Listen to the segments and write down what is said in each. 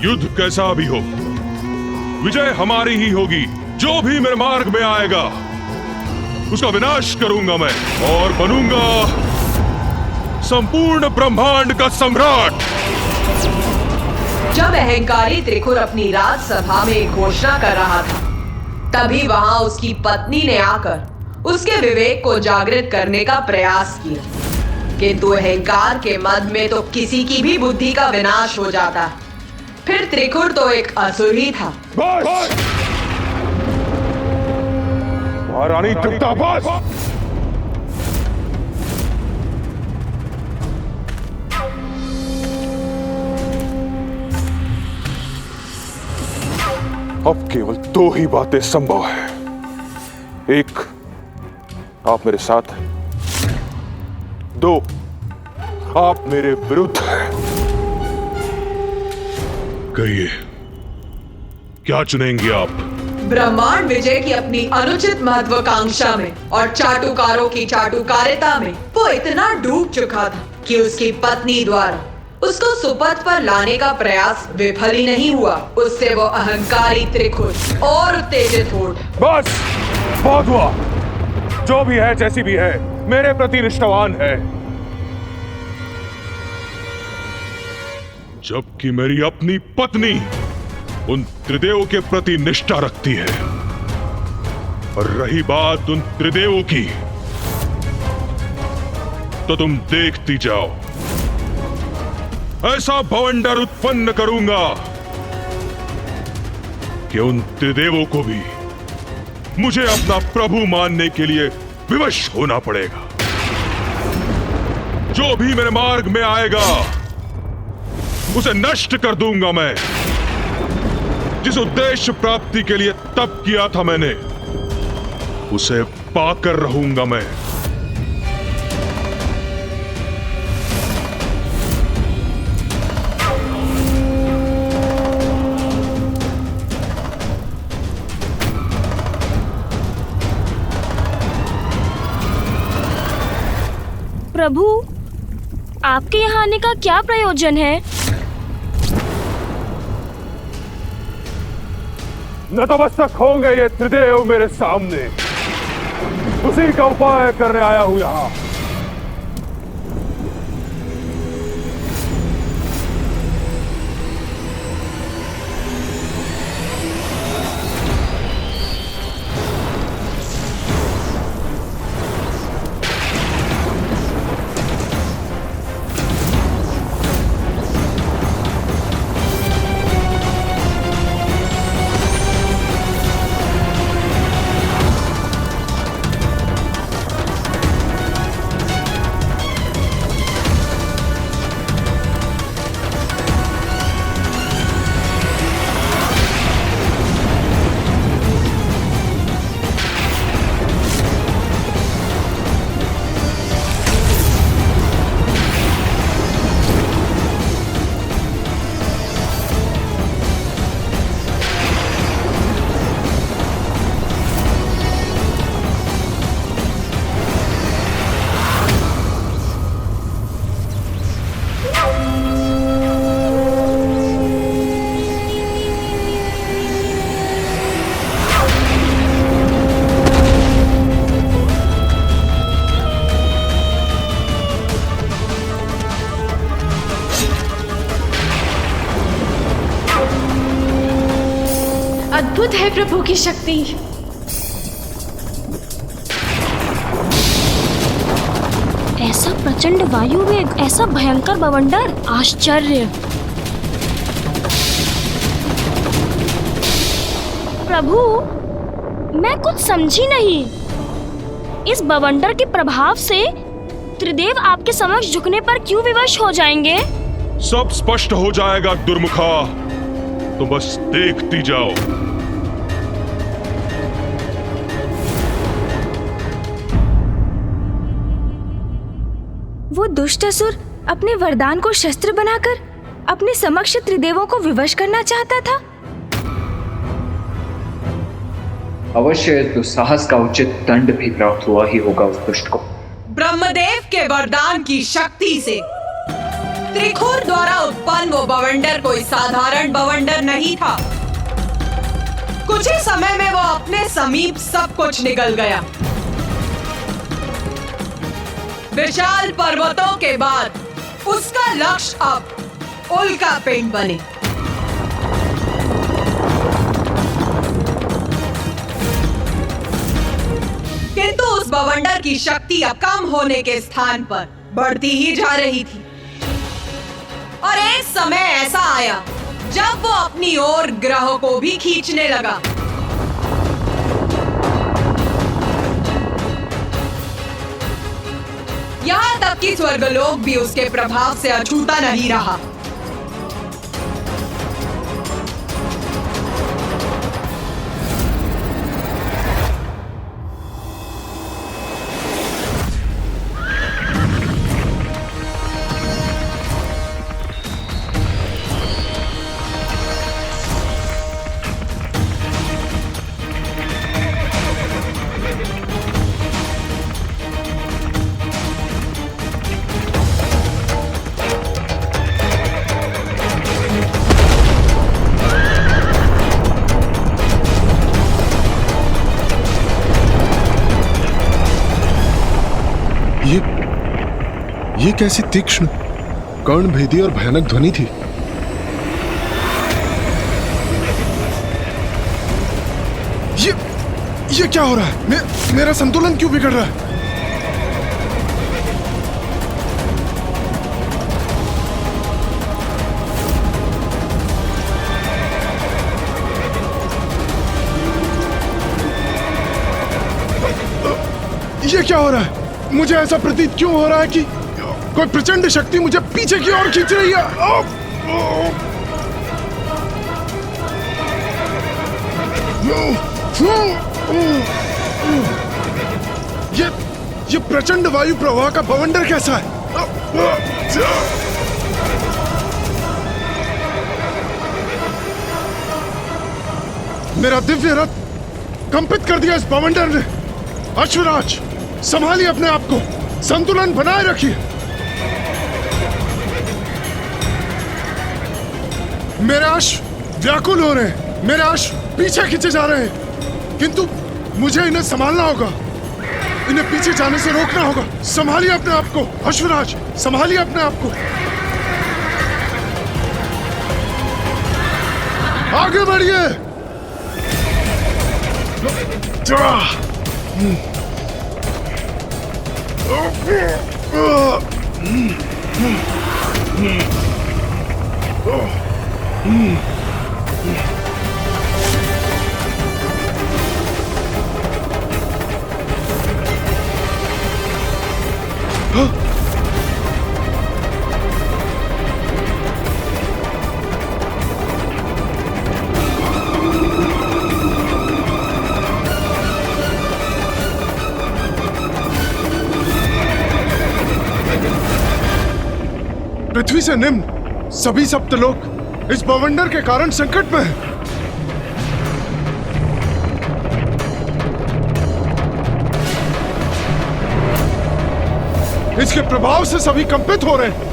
युद्ध कैसा भी हो, विजय हमारी ही होगी। जो भी मेरे मार्ग में आएगा उसका विनाश करूंगा मैं और बनूंगा संपूर्ण ब्रह्मांड का सम्राट। जब अहंकारी त्रिकुर अपनी राजसभा में एक घोषणा कर रहा था, तभी वहां उसकी पत्नी ने आकर उसके विवेक को जागृत करने का प्रयास किया, किंतु अहंकार के मद में तो किसी की भी बुद्धि का विनाश हो जाता। फिर त्रिकुर तो एक असुर ही था। महारानी तृप्ता, बस! अब केवल दो ही बातें संभव है। एक, आप मेरे साथ हैं। दो, आप मेरे विरुद्ध हैं। कहिए, क्या चुनेंगे आप? ब्रह्मांड विजय की अपनी अनुचित महत्वाकांक्षा में और चाटुकारों की चाटुकारिता में वो इतना डूब चुका था कि उसकी पत्नी द्वारा उसको सुपथ पर लाने का प्रयास विफल ही नहीं हुआ। उससे वो अहंकारी त्रिकुर और उत्तेजित हो उठा। बस, बहुत हुआ। जो भी है, जैसी भी है, मेरे प्रति निष्ठावान है। जबकि मेरी अपनी पत्नी उन त्रिदेवों के प्रति निष्ठा रखती है। और रही बात उन त्रिदेवों की, तो तुम देखती जाओ। ऐसा भवंडर उत्पन्न करूंगा कि उन त्रिदेवों को भी मुझे अपना प्रभु मानने के लिए विवश होना पड़ेगा। जो भी मेरे मार्ग में आएगा उसे नष्ट कर दूंगा मैं। जिस उद्देश्य प्राप्ति के लिए तप किया था मैंने, उसे पाकर रहूंगा मैं। प्रभु, आपके यहाँ आने का क्या प्रयोजन है? नतमस्तक होंगे ये त्रिदेव मेरे सामने। उसी का उपाय करने आया हूं यहां। अद्भुत है प्रभु की शक्ति। ऐसा प्रचंड वायु वेग, ऐसा भयंकर बवंडर, आश्चर्य। प्रभु, मैं कुछ समझी नहीं। इस बवंडर के प्रभाव से त्रिदेव आपके समक्ष झुकने पर क्यों विवश हो जाएंगे? सब स्पष्ट हो जाएगा दुर्मुखा, तो बस देखती जाओ। वो दुष्ट असुर अपने वरदान को शस्त्र बनाकर अपने समक्ष त्रिदेवों को विवश करना चाहता था। अवश्य दुस्साहस का उचित दंड भी प्राप्त हुआ ही होगा उस दुष्ट को। ब्रह्मदेव के वरदान की शक्ति से त्रिखुर द्वारा उत्पन्न वो बवंडर कोई साधारण बवंडर नहीं था। कुछ ही समय में वो अपने समीप सब कुछ निकल गया। विशाल पर्वतों के बाद उसका लक्ष्य अब उल्का पिंड बने। किंतु उस बवंडर की शक्ति अब कम होने के स्थान पर बढ़ती ही जा रही थी और एक समय ऐसा आया जब वो अपनी ओर ग्रहों को भी खींचने लगा। यहां तक कि स्वर्गलोक भी उसके प्रभाव से अछूता नहीं रहा। ये कैसी तीक्ष्ण, कर्णभेदी और भयानक ध्वनि थी। ये क्या हो रहा है? मेरा संतुलन क्यों बिगड़ रहा है? ये क्या हो रहा है? मुझे ऐसा प्रतीत क्यों हो रहा है कि कोई प्रचंड शक्ति मुझे पीछे की ओर खींच रही है। ये प्रचंड वायु प्रवाह का बवंडर कैसा है? मेरा दिव्य रथ कंपित कर दिया इस बवंडर ने। अश्वराज, संभालिए अपने आप को, संतुलन बनाए रखिए। मेरे अश्व व्याकुल हो रहे हैं, मेरे अश्व पीछे खींचे जा रहे हैं, किंतु मुझे इन्हें संभालना होगा, इन्हें पीछे जाने से रोकना होगा। संभालिए अपने आप को अश्वराज, संभालिए अपने आप को। आगे बढ़िए। पृथ्वी से निम्न सभी सप्तलोक इस बवंडर के कारण संकट में हैं। इसके प्रभाव से सभी कंपित हो रहे हैं।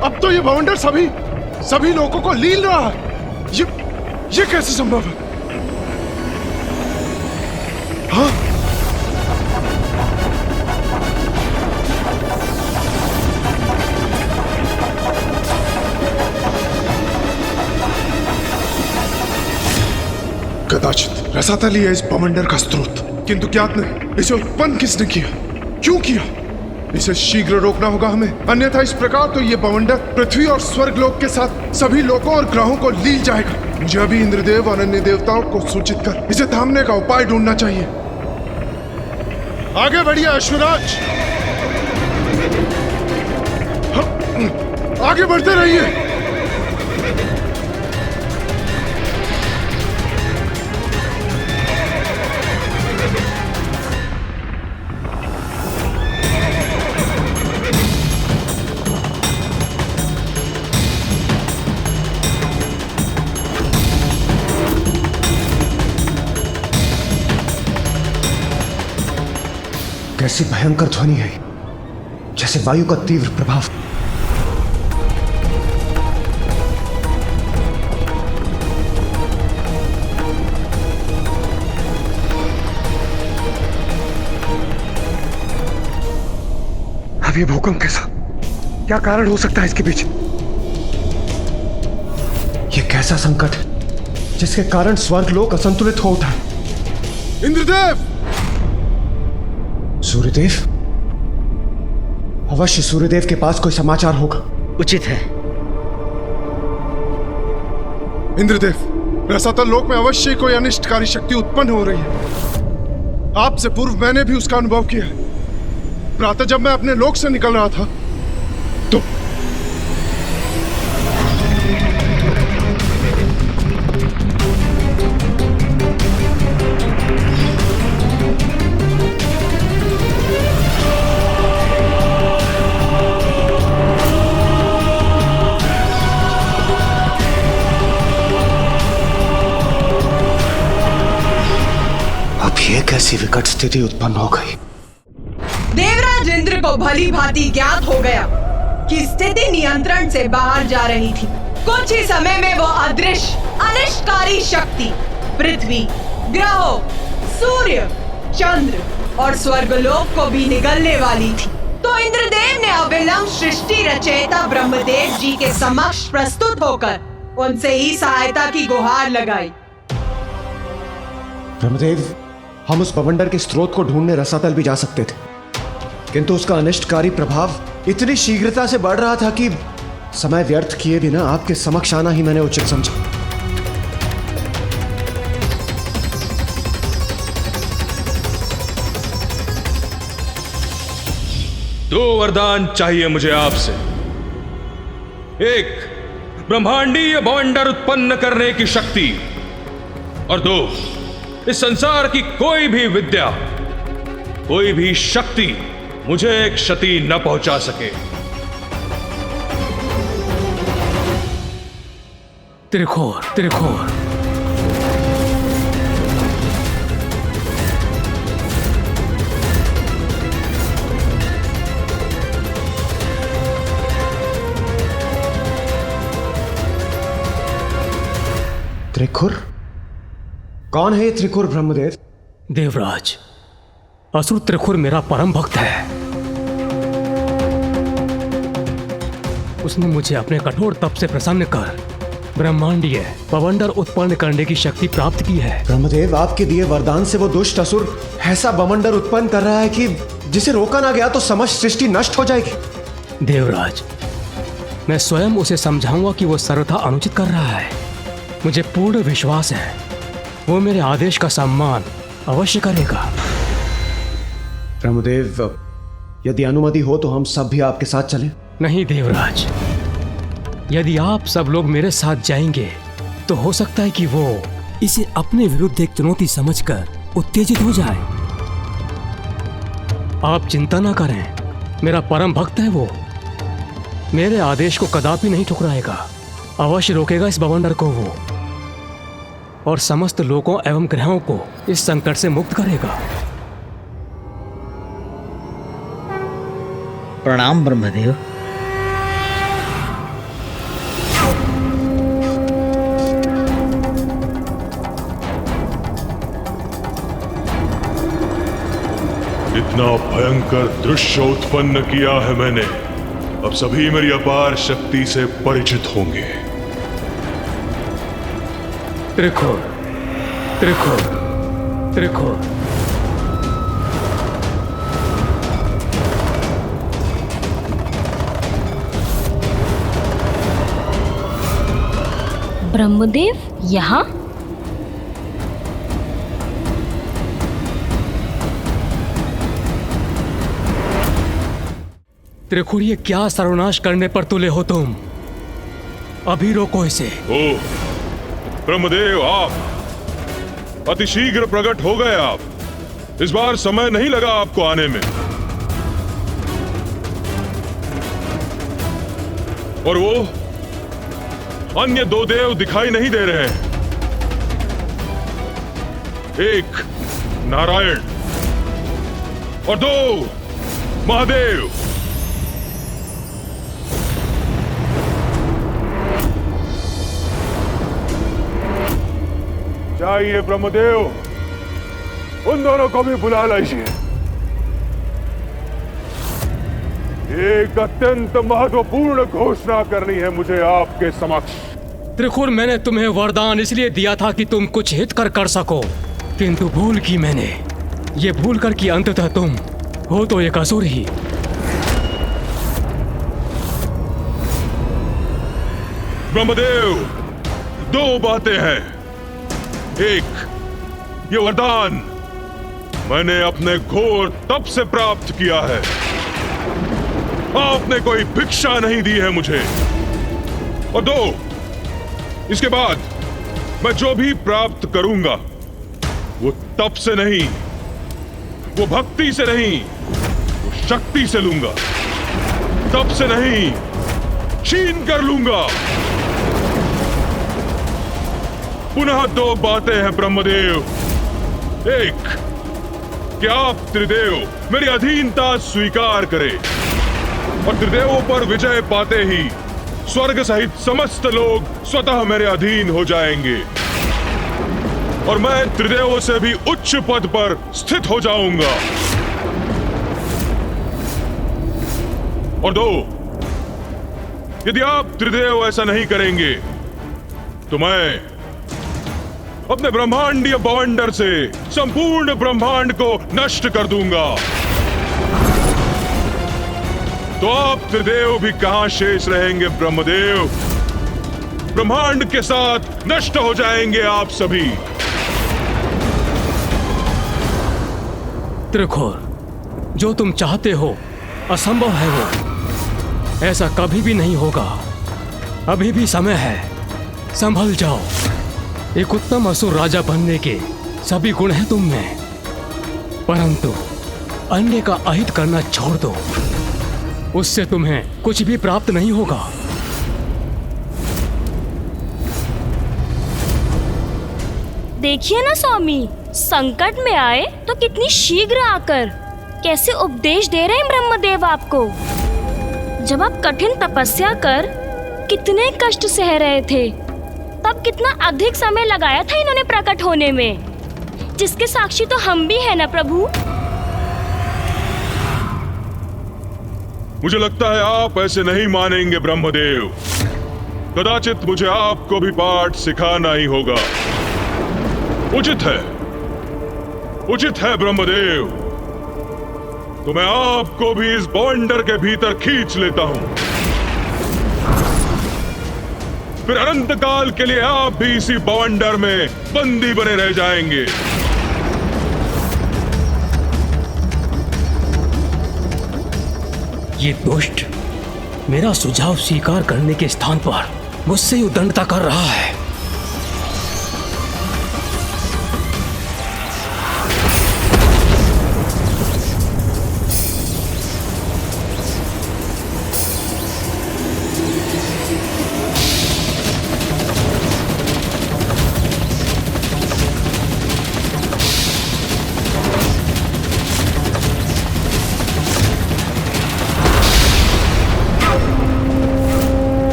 अब तो ये बवंडर सभी लोगों को लील रहा है। ये कैसे संभव है? हाँ? कदाचित रसातल ही है इस बवंडर का स्रोत, किंतु ज्ञात नहीं इसे उत्पन्न किसने किया, क्यों किया। इसे शीघ्र रोकना होगा हमें, अन्यथा इस प्रकार तो ये बवंडर पृथ्वी और स्वर्गलोक के साथ सभी लोकों और ग्रहों को लील जाएगा। मुझे अभी इंद्रदेव और अन्य देवताओं को सूचित कर इसे थामने का उपाय ढूंढना चाहिए। आगे बढ़िए अश्वराज, आगे बढ़ते रहिए। कैसी भयंकर ध्वनि है। जैसे वायु का तीव्र प्रभाव। अब ये भूकंप कैसा, क्या कारण हो सकता है इसके पीछे? ये कैसा संकट है जिसके कारण स्वर्गलोक असंतुलित हो उठा है? इंद्रदेव! सूर्यदेव? अवश्य सूर्यदेव के पास कोई समाचार होगा। उचित है। इंद्रदेव, रसातल लोक में अवश्य ही कोई अनिष्टकारी शक्ति उत्पन्न हो रही है। आपसे पूर्व मैंने भी उसका अनुभव किया है। प्रातः जब मैं अपने लोक से निकल रहा था तो अब ये कैसी विकट स्थिति उत्पन्न हो गई? देवराज इंद्र को भली भांति ज्ञात हो गया कि स्थिति नियंत्रण से बाहर जा रही थी। कुछ ही समय में वो अदृश्य अनिष्टकारी शक्ति पृथ्वी, ग्रहों, सूर्य, चंद्र और स्वर्गलोक को भी निगलने वाली थी। तो इंद्रदेव ने अविलंब सृष्टि रचयिता ब्रह्मदेव जी के समक्ष प्रस्तुत होकर उनसे ही सहायता की गुहार लगाई। ब्रह्मदेव, हम उस बवंडर के स्रोत को ढूंढने रसातल भी जा सकते थे, किंतु उसका अनिष्टकारी प्रभाव इतनी शीघ्रता से बढ़ रहा था कि समय व्यर्थ किए बिना आपके समक्ष आना ही मैंने उचित समझा। दो वरदान चाहिए मुझे आपसे। एक, ब्रह्मांडीय बवंडर उत्पन्न करने की शक्ति, और दो, इस संसार की कोई भी विद्या, कोई भी शक्ति मुझे एक क्षति न पहुंचा सके। त्रिखोर, त्रिखोर। त्रिखुर? कौन है ये त्रिखुर ब्रह्मदेव? देवराज, असुर त्रिखुर मेरा परम भक्त है। उसने मुझे अपने कठोर तप से प्रसन्न कर ब्रह्मांडीय बवंडर उत्पन्न करने की शक्ति प्राप्त की है। ब्रह्मदेव, आपके दिए वरदान से वो दुष्ट असुर ऐसा बवंडर उत्पन्न कर रहा है कि जिसे रोका ना गया तो समस्त सृष्टि नष्ट हो जाएगी। देवराज, मैं स्वयं उसे समझाऊंगा कि वो सर्वथा अनुचित कर रहा है। मुझे पूर्ण विश्वास है वो मेरे आदेश का सम्मान अवश्य करेगा। ब्रह्मदेव, यदि अनुमति हो तो हम सब भी आपके साथ चलें? नहीं देवराज, यदि आप सब लोग मेरे साथ जाएंगे तो हो सकता है कि वो इसे अपने विरुद्ध एक चुनौती समझकर उत्तेजित हो जाए। आप चिंता ना करें, मेरा परम भक्त है वो। मेरे आदेश को कदापि नहीं ठुकराएगा, अवश्य रोकेगा इस बवंडर को वो, और समस्त लोगों एवं ग्रहों को इस संकट से मुक्त करेगा। प्रणाम ब्रह्मदेव। इतना भयंकर दृश्य उत्पन्न किया है मैंने, अब सभी मेरी अपार शक्ति से परिचित होंगे। त्रिखोर, त्रिखोर, त्रिखोर। ब्रह्मदेव यहाँ? त्रिखुर, ये क्या सर्वनाश करने पर तुले हो तुम? अभी रोको इसे। ओ ब्रह्मदेव, आप अतिशीघ्र प्रकट हो गए। आप इस बार समय नहीं लगा आपको आने में। और वो अन्य दो देव दिखाई नहीं दे रहे हैं। एक नारायण और दो महादेव। जाइए ब्रह्मदेव, उन दोनों को भी बुला लीजिए। एक अत्यंत महत्वपूर्ण घोषणा करनी है मुझे आपके समक्ष। त्रिशूल, मैंने तुम्हें वरदान इसलिए दिया था कि तुम कुछ हित कर सको, किंतु भूल की मैंने। ये भूल कर कि अंततः तुम हो तो एक असुर ही। ब्रह्मदेव, दो बातें हैं। एक, ये वरदान मैंने अपने घोर तप से प्राप्त किया है। आपने कोई भिक्षा नहीं दी है मुझे। और दो, इसके बाद मैं जो भी प्राप्त करूंगा वो तप से नहीं, वो भक्ति से नहीं, वो शक्ति से लूंगा। तप से नहीं, छीन कर लूंगा। पुनः दो बातें हैं ब्रह्मदेव। एक, कि आप त्रिदेव मेरी अधीनता स्वीकार करें, और त्रिदेवों पर विजय पाते ही स्वर्ग सहित समस्त लोग स्वतः मेरे अधीन हो जाएंगे, और मैं त्रिदेवों से भी उच्च पद पर स्थित हो जाऊंगा। और दो, यदि आप त्रिदेव ऐसा नहीं करेंगे तो मैं अपने ब्रह्मांडीय बवंडर से संपूर्ण ब्रह्मांड को नष्ट कर दूंगा। तो आप त्रिदेव भी कहां शेष रहेंगे ब्रह्मदेव? ब्रह्मांड के साथ नष्ट हो जाएंगे आप सभी। त्रिशूल, जो तुम चाहते हो असंभव है वो। ऐसा कभी भी नहीं होगा। अभी भी समय है, संभल जाओ। एक उत्तम असुर राजा बनने के सभी गुण हैं तुम में, परंतु अन्य का अहित करना छोड़ दो। उससे तुम्हें कुछ भी प्राप्त नहीं होगा। देखिए ना स्वामी, संकट में आए तो कितनी शीघ्र आकर कैसे उपदेश दे रहे हैं ब्रह्मदेव आपको। जब आप कठिन तपस्या कर कितने कष्ट सह रहे थे, तब कितना अधिक समय लगाया था इन्होंने प्रकट होने में, जिसके साक्षी तो हम भी हैं ना प्रभु। मुझे लगता है आप ऐसे नहीं मानेंगे ब्रह्मदेव। कदाचित मुझे आपको भी पाठ सिखाना ही होगा। उचित है ब्रह्मदेव। तो मैं आपको भी इस बवंडर के भीतर खींच लेता हूं। फिर अनंत काल के लिए आप भी इसी बवंडर में बंदी बने रह जाएंगे। ये दुष्ट मेरा सुझाव स्वीकार करने के स्थान पर मुझसे उद्दंडता कर रहा है।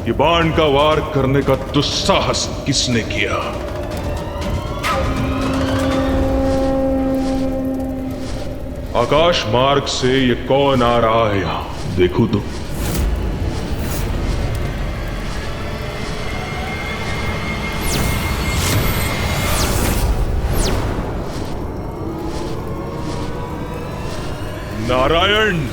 ये बाण का वार करने का दुस्साहस किसने किया? आकाश मार्ग से ये कौन आ रहा है यहां? देखो तो। नारायण,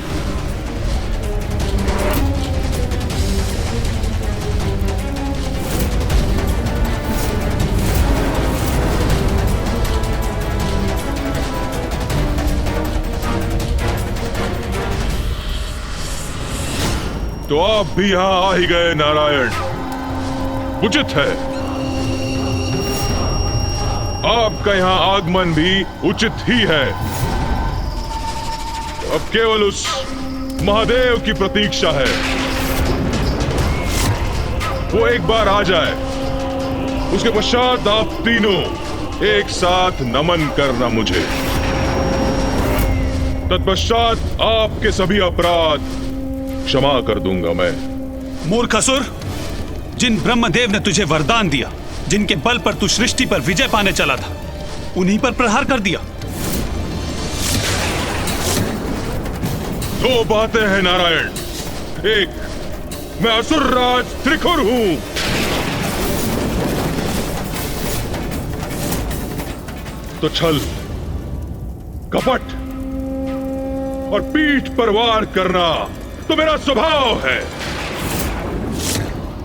तो आप भी यहां आ ही गए नारायण। उचित है, आपका यहां आगमन भी उचित ही है। अब केवल उस महादेव की प्रतीक्षा है, वो एक बार आ जाए। उसके पश्चात आप तीनों एक साथ नमन करना मुझे। तत्पश्चात आपके सभी अपराध क्षमा कर दूंगा मैं। मूर्ख असुर, जिन ब्रह्मदेव ने तुझे वरदान दिया, जिनके बल पर तू सृष्टि पर विजय पाने चला था, उन्हीं पर प्रहार कर दिया। दो बातें हैं नारायण। एक, मैं असुरराज त्रिखुर हूं। तो छल, कपट और पीठ पर वार करना तो मेरा स्वभाव है।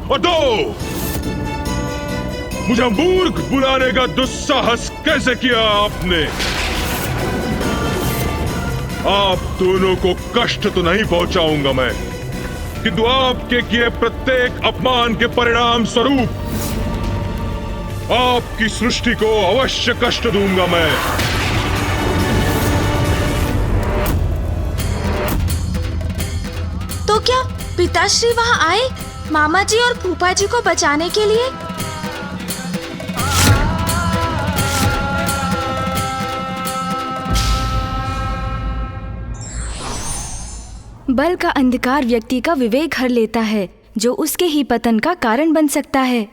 और दो, मुझे मूर्ख बुलाने का दुस्साहस कैसे किया आपने? आप दोनों को कष्ट तो नहीं पहुंचाऊंगा मैं, किंतु आपके किए प्रत्येक अपमान के परिणाम स्वरूप आपकी सृष्टि को अवश्य कष्ट दूंगा मैं। तो क्या पिताश्री वहाँ आए मामा जी और फूफा जी को बचाने के लिए? बल का अंधकार व्यक्ति का विवेक हर लेता है, जो उसके ही पतन का कारण बन सकता है।